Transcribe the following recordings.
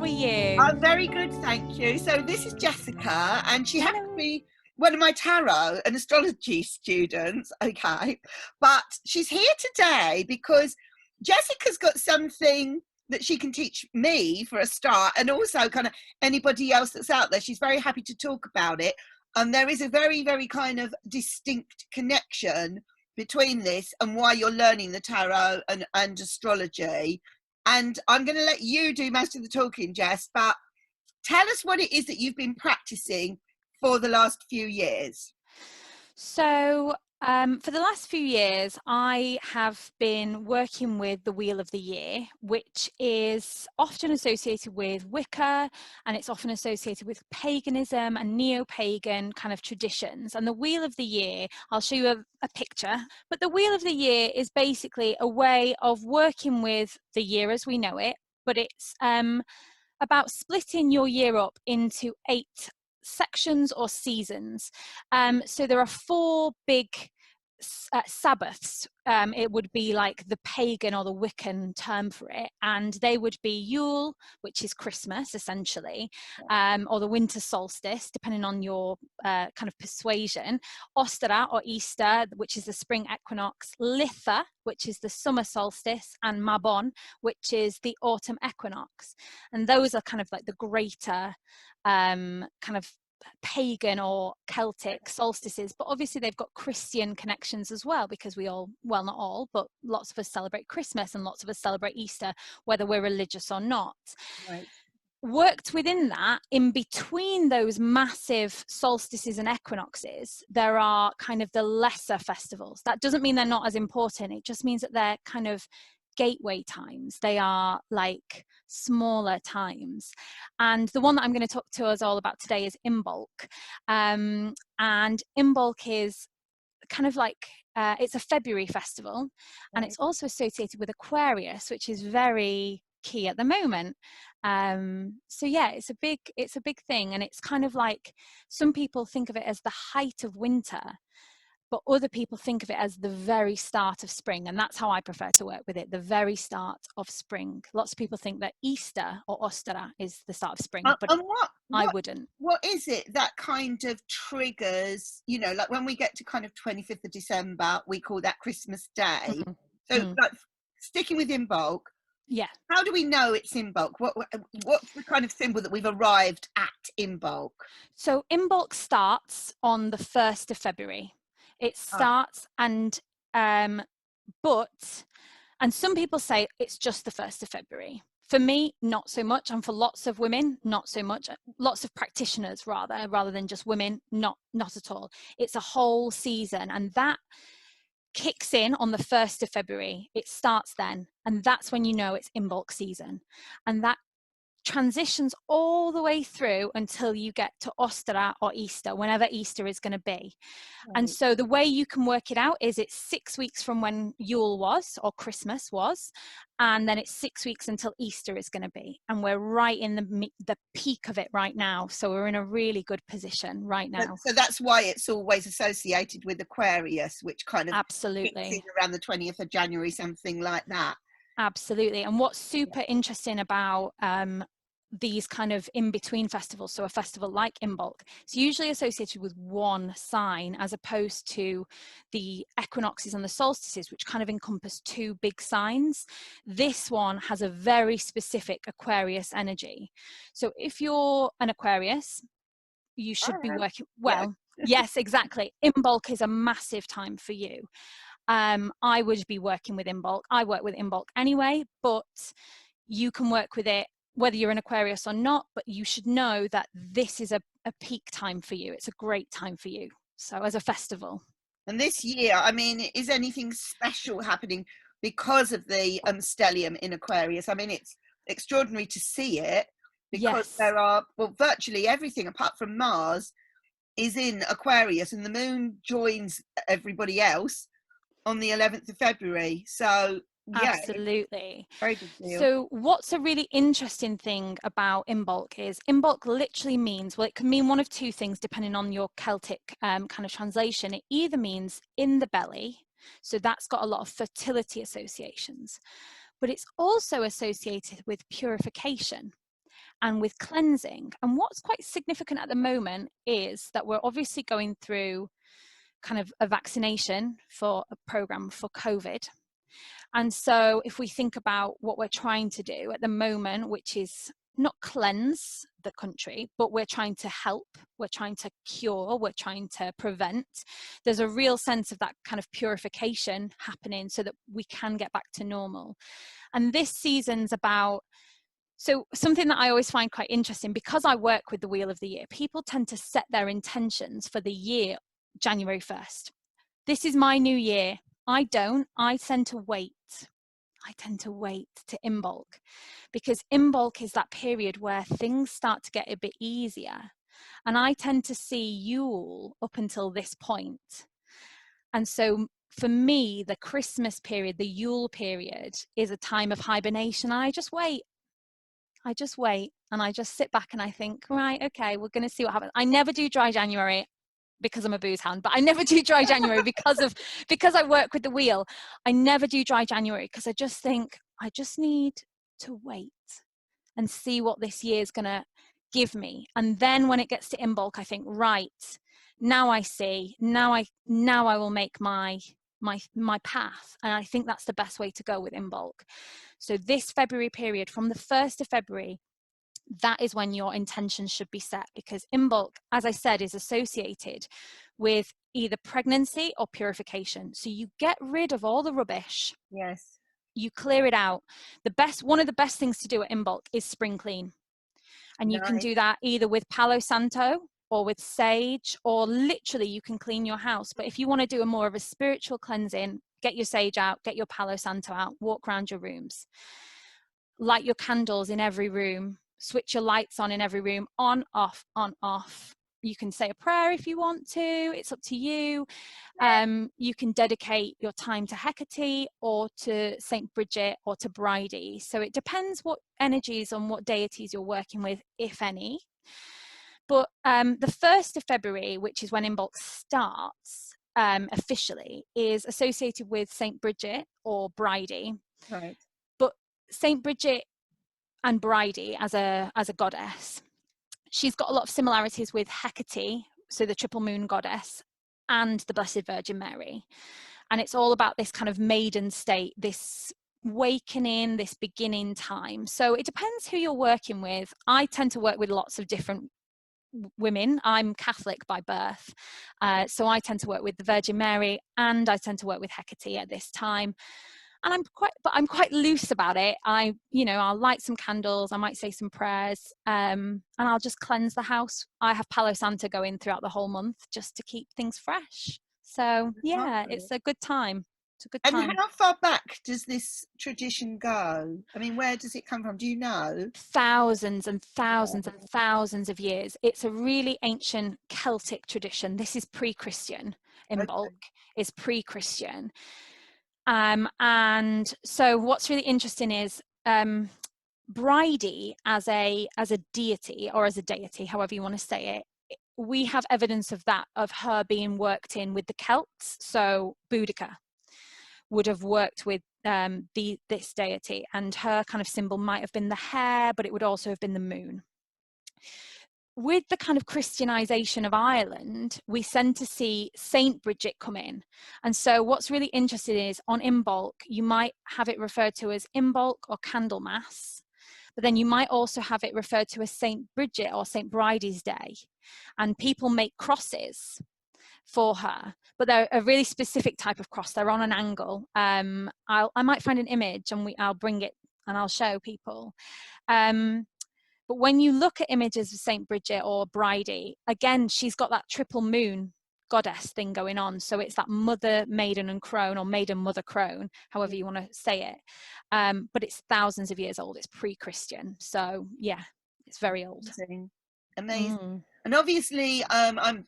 are you? I'm very good, thank you. So this is Jessica, and she happens to Hello. be one of my tarot and astrology students, okay? But she's here today because Jessica's got something that she can teach me for a start, and also kind of anybody else that's out there. She's very happy to talk about it. And there is a very, very kind of distinct connection between this and why you're learning the tarot and astrology. And I'm going to let you do most of the talking, Jess, but tell us what it is that you've been practicing for the last few years. So for the last few years, I have been working with the Wheel of the Year, which is often associated with Wicca, and it's often associated with paganism and neo-pagan kind of traditions. And the Wheel of the Year, I'll show you a picture, but the Wheel of the Year is basically a way of working with the year as we know it, but it's about splitting your year up into 8 sections or seasons. So there are 4 big Sabbaths. It would be like the pagan or the Wiccan term for it, and they would be Yule, which is Christmas essentially, or the winter solstice, depending on your kind of persuasion, Ostara or Easter, which is the spring equinox, Litha, which is the summer solstice, and Mabon, which is the autumn equinox. And those are kind of like the greater kind of pagan or Celtic solstices, but obviously they've got Christian connections as well, because we all, well, not all, but lots of us celebrate Christmas and lots of us celebrate Easter, whether we're religious or not. Right. Worked within that, in between those massive solstices and equinoxes, there are kind of the lesser festivals. That doesn't mean they're not as important, it just means that they're kind of gateway times. They are like smaller times. And the one that I'm going to talk to us all about today is Imbolc. And Imbolc is kind of like, it's a February festival, and it's also associated with Aquarius, which is very key at the moment. So yeah, it's a big thing, and it's kind of like, some people think of it as the height of winter, but other people think of it as the very start of spring, and that's how I prefer to work with it, the very start of spring. Lots of people think that Easter or Ostara is the start of spring, but And I wouldn't. What is it that kind of triggers, you know, like when we get to kind of 25th of December, we call that Christmas Day. So like sticking with Imbolc, Yeah. how do we know it's Imbolc? What's the kind of symbol that we've arrived at Imbolc? So Imbolc starts on the 1st of February. It starts, and some people say it's just the 1st of February. For me, not so much, and for lots of women, not so much. Lots of practitioners, rather than just women, not at all. It's a whole season, and that kicks in on the 1st of February. It starts then, and that's when you know it's Imbolc season, and that transitions all the way through until you get to Ostara or Easter, whenever Easter is going to be. And so the way you can work it out is it's 6 weeks from when Yule was, or Christmas was, and then it's 6 weeks until Easter is going to be. And we're right in the peak of it right now. So we're in a really good position right now. So that's why it's always associated with Aquarius, which kind of absolutely kicks in around the 20th of January, something like that. Absolutely. And what's super interesting about these kind of in-between festivals, so a festival like Imbolc, it's usually associated with one sign, as opposed to the equinoxes and the solstices, which kind of encompass 2 big signs. This one has a very specific Aquarius energy. So if you're an Aquarius, you should be working well. Yes, exactly. Imbolc is a massive time for you. I would be working with Imbolc. I work with Imbolc anyway, but you can work with it whether you're an Aquarius or not, but you should know that this is a peak time for you. It's a great time for you. So as a festival. And this year, I mean, is anything special happening because of the stellium in Aquarius? I mean, it's extraordinary to see it, because there are, well, virtually everything apart from Mars is in Aquarius, and the moon joins everybody else on the 11th of February. So yeah, absolutely. Very big deal. So what's a really interesting thing about Imbolc is Imbolc literally means, well, it can mean one of 2 things depending on your Celtic kind of translation. It either means in the belly, so that's got a lot of fertility associations, but it's also associated with purification. and with cleansing. And what's quite significant at the moment is that we're obviously going through kind of a vaccination for a program for COVID. And so if we think about what we're trying to do at the moment, which is not cleanse the country, but we're trying to help, we're trying to cure, we're trying to prevent, there's a real sense of that kind of purification happening so that we can get back to normal. And this season's about, so something that I always find quite interesting, because I work with the Wheel of the Year, people tend to set their intentions for the year January 1st. This is my new year. I don't. I tend to wait. I tend to wait to Imbolc, because Imbolc is that period where things start to get a bit easier. And I tend to see Yule up until this point. And so for me, the Christmas period, the Yule period, is a time of hibernation. I just wait. I just wait and I just sit back and I think, right, okay, we're going to see what happens. I never do dry January because I'm a booze hound, but I never do dry January because I work with the wheel. I never do dry January because I just think I just need to wait and see what this year is going to give me. And then when it gets to Imbolc, I think, right, now I see, now I will make my path. And I think that's the best way to go with Imbolc. So this February period, from the 1st of February, that is when your intentions should be set, because Imbolc, as I said, is associated with either pregnancy or purification. So you get rid of all the rubbish. Yes. You clear it out. One of the best things to do at Imbolc is spring clean. And you can do that either with Palo Santo or with sage, or literally you can clean your house. But if you want to do more of a spiritual cleansing, get your sage out, get your Palo Santo out, walk around your rooms, light your candles in every room, switch your lights on in every room, on, off, on, off. You can say a prayer if you want to, it's up to you. You can dedicate your time to Hecate or to Saint Bridget or to Bridie. So it depends what energies and what deities you're working with, if any. But the 1st of February, which is when Imbolc starts officially, is associated with Saint Bridget or Bridie. Right. But Saint Bridget and Bridie as a goddess, she's got a lot of similarities with Hecate, so the triple moon goddess, and the Blessed Virgin Mary. And it's all about this kind of maiden state, this awakening, this beginning time. So it depends who you're working with. I tend to work with lots of different women. I'm Catholic by birth, so I tend to work with the Virgin Mary, and I tend to work with Hecate at this time. And I'm quite loose about it. I'll light some candles, I might say some prayers, and I'll just cleanse the house. I have Palo Santo going throughout the whole month just to keep things fresh. So yeah, it's a good time. It's a good time. And how far back does this tradition go? I mean, where does it come from? Do you know? Thousands and thousands and thousands of years. It's a really ancient Celtic tradition. This is pre-Christian. Imbolc is pre-Christian. And so what's really interesting is Bridie as a deity, or as a deity, however you want to say it, we have evidence of that, of her being worked in with the Celts. So Boudica would have worked with this deity, and her kind of symbol might have been the hare, but it would also have been the moon. With the kind of Christianization of Ireland, we tend to see Saint Bridget come in. And so what's really interesting is on Imbolc, you might have it referred to as Imbolc or Candlemas, but then you might also have it referred to as Saint Bridget or Saint Bridie's Day. And people make crosses for her, but they're a really specific type of cross. They're on an angle. I might find an image and I'll bring it and I'll show people. But when you look at images of Saint Bridget or Bridie, again, she's got that triple moon goddess thing going on. So it's that mother, maiden and crone, or maiden, mother, crone, however you want to say it. But it's thousands of years old. It's pre-Christian. So yeah, it's very old. Amazing. And obviously, I'm,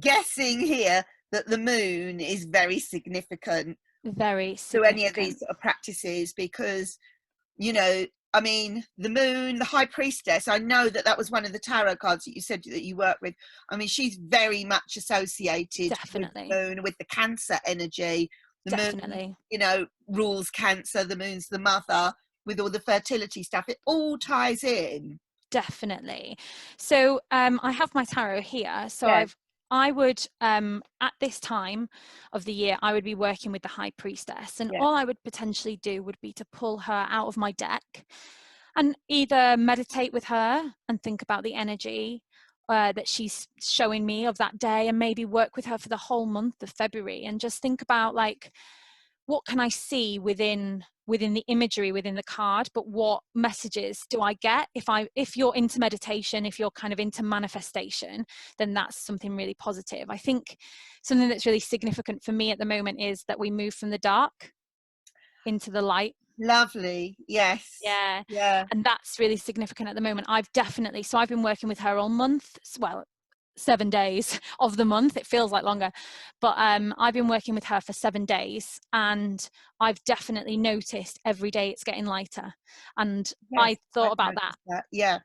guessing here that the moon is very significant. Very significant. To any of these sort of practices, because, I mean, the moon, the High Priestess, I know that was one of the tarot cards that you said that you work with. I mean, she's very much associated with the moon, with the Cancer energy. The moon, rules Cancer. The moon's the mother, with all the fertility stuff. It all ties in. Definitely. So I have my tarot here. So Yeah, I would at this time of the year, I would be working with the High Priestess, and yeah, all I would potentially do would be to pull her out of my deck and either meditate with her and think about the energy that she's showing me of that day, and maybe work with her for the whole month of February and just think about, like, what can I see within the imagery within the card, but what messages do I get? If you're into meditation, if you're kind of into manifestation, then that's something really positive. I think something that's really significant for me at the moment is that we move from the dark into the light. lovely. Yes, Yeah. yeah, And that's really significant at the moment. I've been working with her all month. Well, 7 days of the month. It feels like longer, but I've been working with her for 7 days, and I've definitely noticed every day it's getting lighter. And yes, I thought I've about that. noticed that. Yeah,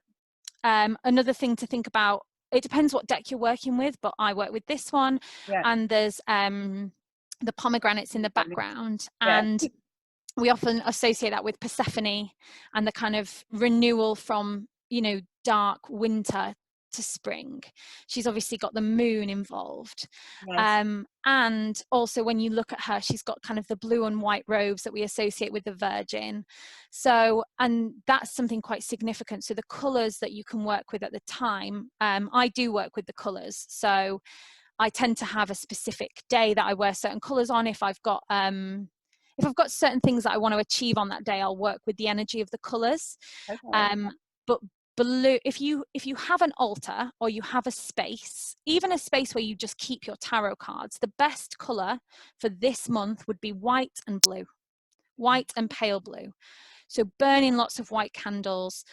Another thing to think about, it depends what deck you're working with, but I work with this one, yeah, and there's the pomegranates in the background, yeah, and we often associate that with Persephone and the kind of renewal from, dark winter to spring. She's obviously got the moon involved. yes. And also when you look at her, she's got kind of the blue and white robes that we associate with the Virgin. So, and that's something quite significant. So the colours that you can work with at the time, I do work with the colours. So I tend to have a specific day that I wear certain colours on. If I've got certain things that I want to achieve on that day, I'll work with the energy of the colours. Okay. But blue, if you have an altar or you have a space, even a space where you just keep your tarot cards, the best colour for this month would be white and blue, white and pale blue. So burning lots of white candles,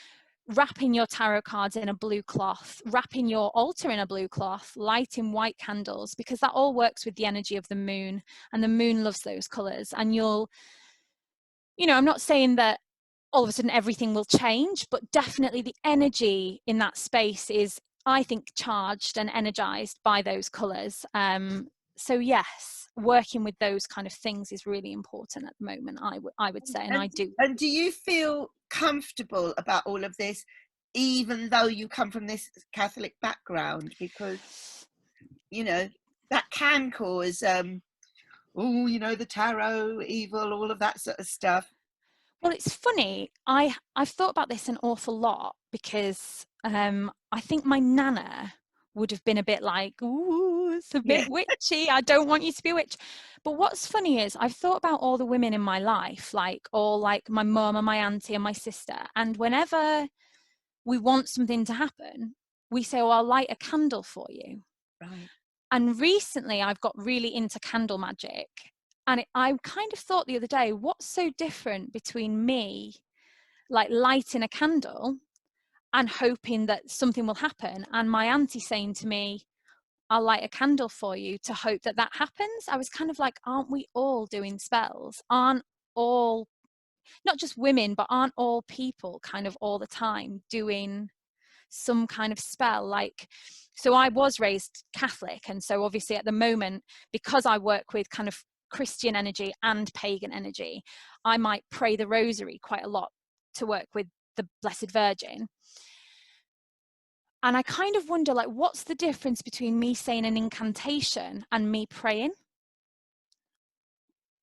wrapping your tarot cards in a blue cloth, wrapping your altar in a blue cloth, lighting white candles, because that all works with the energy of the moon, and the moon loves those colours. And I'm not saying that all of a sudden everything will change, but definitely the energy in that space is, I think, charged and energized by those colours. So yes, working with those kind of things is really important at the moment, I would say, and I do. And do you feel comfortable about all of this, even though you come from this Catholic background? Because, that can cause, the tarot, evil, all of that sort of stuff. Well, it's funny. I've thought about this an awful lot because I think my nana would have been a bit like, "Ooh, it's a Yeah, bit witchy. I don't want you to be a witch." But what's funny is I've thought about all the women in my life, like my mum and my auntie and my sister, and whenever we want something to happen, we say, "Oh, I'll light a candle for you." right. And recently I've got really into candle magic. And I kind of thought the other day, what's so different between me, like lighting a candle and hoping that something will happen, and my auntie saying to me, "I'll light a candle for you," to hope that that happens? I was kind of like, aren't we all doing spells? Aren't all, not just women, but aren't all people kind of all the time doing some kind of spell? Like, so I was raised Catholic, and so obviously at the moment, because I work with kind of Christian energy and pagan energy, I might pray the rosary quite a lot to work with the Blessed Virgin. And I kind of wonder, like, what's the difference between me saying an incantation and me praying?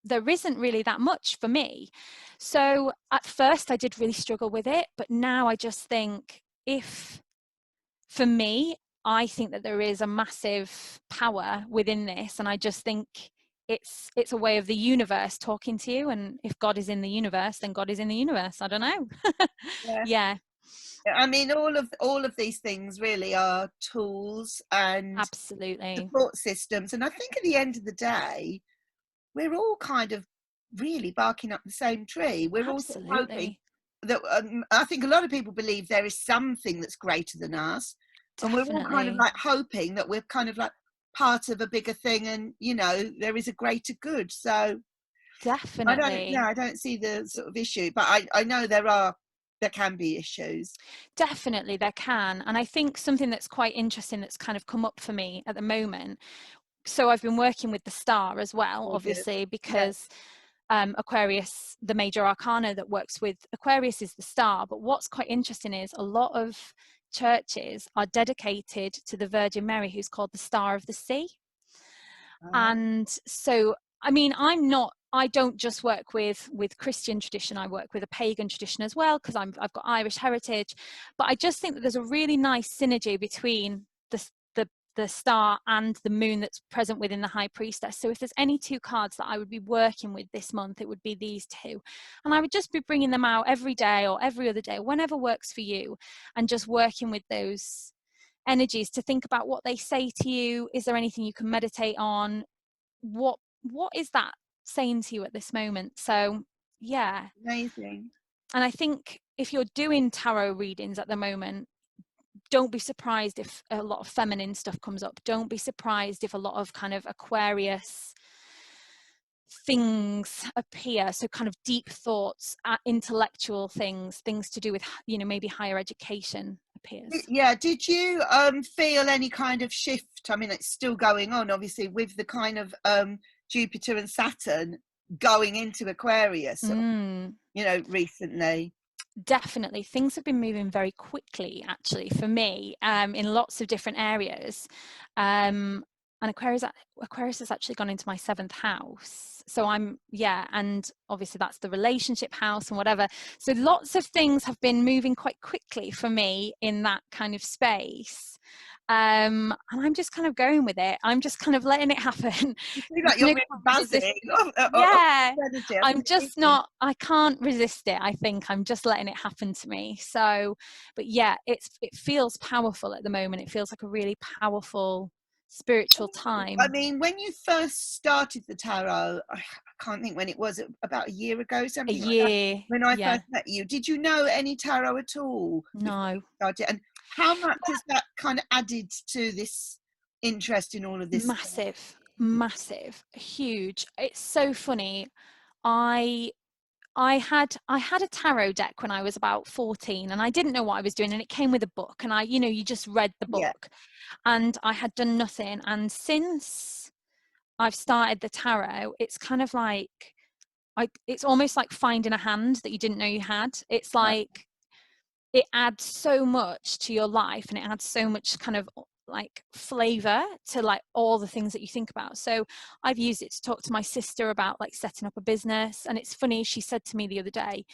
There isn't really that much for me. So at first I did really struggle with it, but now I just think, for me, I think that there is a massive power within this, and I just think it's a way of the universe talking to you, and if God is in the universe, then God is in the universe. I don't know. Yeah. Yeah, I mean, all of these things really are tools and absolutely. support systems. And I think at the end of the day, we're all kind of really barking up the same tree. We're all sort of hoping Absolutely. that, I think a lot of people believe there is something that's greater than us. And we're all kind of Definitely. like hoping that we're kind of like part of a bigger thing, and, there is a greater good. So Definitely. I don't see the sort of issue, but I know there can be issues. Definitely there can. And I think something that's quite interesting that's kind of come up for me at the moment. So I've been working with the star as well, Oh, good. obviously, Yeah, because Aquarius, the major arcana that works with Aquarius is the star. But what's quite interesting is a lot of churches are dedicated to the Virgin Mary, who's called the Star of the Sea. And so, I mean, I don't just work with Christian tradition, I work with a pagan tradition as well, because I've got Irish heritage. But I just think that there's a really nice synergy between the star and the moon that's present within the High Priestess. So if there's any two cards that I would be working with this month, it would be these two. And I would just be bringing them out every day or every other day, whenever works for you, and just working with those energies to think about what they say to you. Is there anything you can meditate on? What is that saying to you at this moment? So yeah, amazing. And I think if you're doing tarot readings at the moment, don't be surprised if a lot of feminine stuff comes up. Don't be surprised if a lot of kind of Aquarius things appear. So kind of deep thoughts, intellectual things to do with, you know, maybe higher education appears. Yeah, did you feel any kind of shift? I mean, it's still going on, obviously, with the kind of Jupiter and Saturn going into Aquarius, you know, recently. Definitely, things have been moving very quickly, actually, for me, in lots of different areas. And Aquarius has actually gone into my 7th house. So and obviously that's the relationship house and whatever. So lots of things have been moving quite quickly for me in that kind of space. And I'm just kind of going with it. I'm just kind of letting it happen. You feel like you're really buzzing. Yeah, I'm just not, I can't resist it. I think I'm just letting it happen to me. So, but yeah, it feels powerful at the moment. It feels like a really powerful spiritual time. I mean, when you first started the tarot, I can't think when it was, about a year ago, something like that, when I first met you, did you know any tarot at all? No. And how much has that kind of added to this interest in all of this? Massive, huge. It's so funny. I had a tarot deck when I was about 14, and I didn't know what I was doing, and it came with a book, and you just read the book, and I had done nothing. And since I've started the tarot, it's kind of like it's almost like finding a hand that you didn't know you had. It's like it adds so much to your life, and it adds so much kind of like flavor to like all the things that you think about. So I've used it to talk to my sister about like setting up a business. And it's funny, she said to me the other day,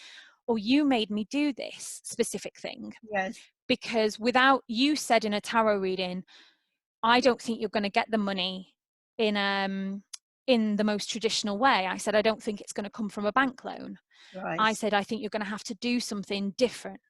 "Oh, you made me do this specific thing." Yes. Because without, you said in a tarot reading, "I don't think you're going to get the money in the most traditional way." I said, "I don't think it's going to come from a bank loan." Right. I said, "I think you're going to have to do something different."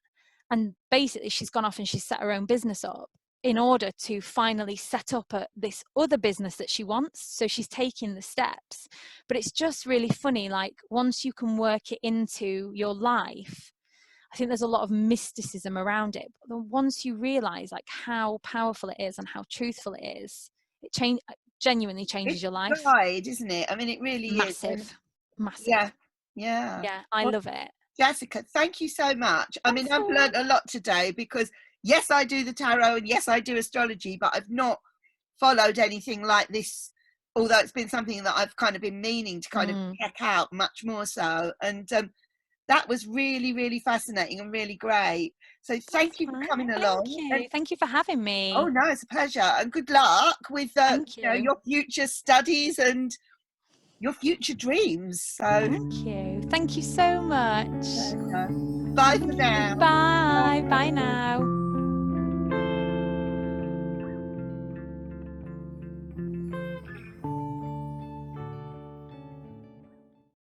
And basically she's gone off and she's set her own business up in order to finally set up this other business that she wants. So she's taking the steps. But it's just really funny, like once you can work it into your life, I think there's a lot of mysticism around it. But once you realize like how powerful it is and how truthful it is, it genuinely changes your life. Right, isn't it? I mean, it really is. Massive. Yeah, I love it. Jessica, thank you so much. I mean, I've learned a lot today, because yes, I do the tarot and yes, I do astrology, but I've not followed anything like this, although it's been something that I've kind of been meaning to kind of check out much more so. And that was really, really fascinating and really great. So thank you for coming along. Thank you for having me. Oh no, it's a pleasure, and good luck with your future studies and your future dreams. So thank you so much. bye for now. Bye now.